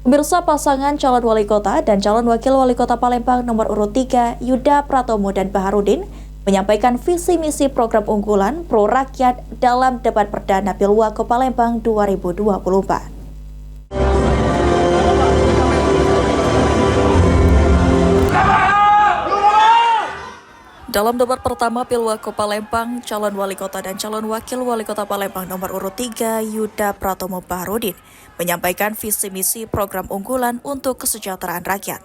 Pemirsa, pasangan calon wali kota dan calon wakil wali kota Palembang nomor urut 3, Yuda Pratomo dan Baharudin, menyampaikan visi misi program unggulan pro rakyat dalam debat perdana Pilwako Palembang 2024. Dalam debat pertama Pilwako Palembang, calon wali kota dan calon wakil wali kota Palembang nomor urut 3, Yuda Pratomo Baharudin, menyampaikan visi misi program unggulan untuk kesejahteraan rakyat.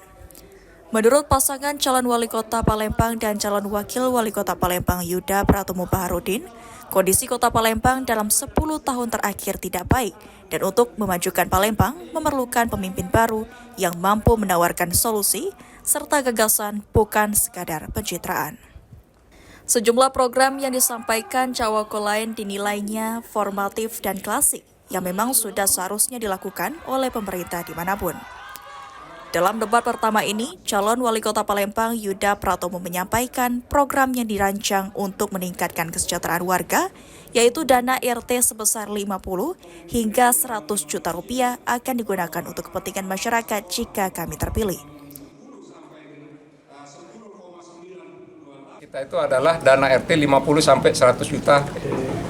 Menurut pasangan calon wali kota Palembang dan calon wakil wali kota Palembang Yuda Pratomo Baharudin, kondisi kota Palembang dalam 10 tahun terakhir tidak baik, dan untuk memajukan Palembang memerlukan pemimpin baru yang mampu menawarkan solusi serta gagasan, bukan sekadar pencitraan. Sejumlah program yang disampaikan cawako lain dinilainya formatif dan klasik yang memang sudah seharusnya dilakukan oleh pemerintah dimanapun. Dalam debat pertama ini, calon wali kota Palembang Yuda Pratomo menyampaikan program yang dirancang untuk meningkatkan kesejahteraan warga, yaitu dana RT sebesar 50 hingga 100 juta rupiah akan digunakan untuk kepentingan masyarakat jika kami terpilih. Kita itu adalah dana RT 50 sampai 100 juta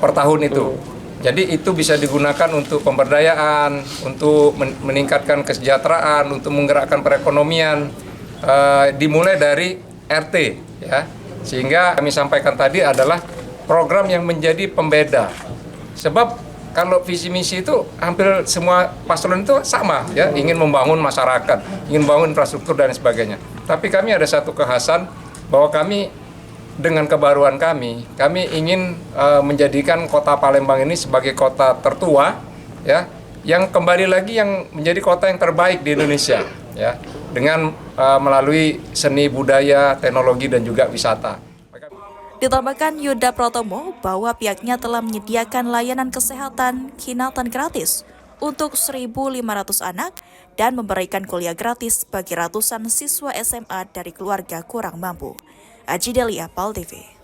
per tahun itu. Jadi itu bisa digunakan untuk pemberdayaan, untuk meningkatkan kesejahteraan, untuk menggerakkan perekonomian, dimulai dari RT, ya. Sehingga kami sampaikan tadi adalah program yang menjadi pembeda. Sebab kalau visi misi itu hampir semua paslon itu sama, ya, ingin membangun masyarakat, ingin membangun infrastruktur dan sebagainya. Tapi kami ada satu kekhasan bahwa kami dengan kebaruan kami ingin menjadikan kota Palembang ini sebagai kota tertua, ya, yang kembali lagi yang menjadi kota yang terbaik di Indonesia, ya, dengan melalui seni budaya, teknologi dan juga wisata. Ditambahkan Yuda Pratomo bahwa pihaknya telah menyediakan layanan kesehatan kinatan gratis untuk 1.500 anak dan memberikan kuliah gratis bagi ratusan siswa SMA dari keluarga kurang mampu. Aji Delia, PAL TV.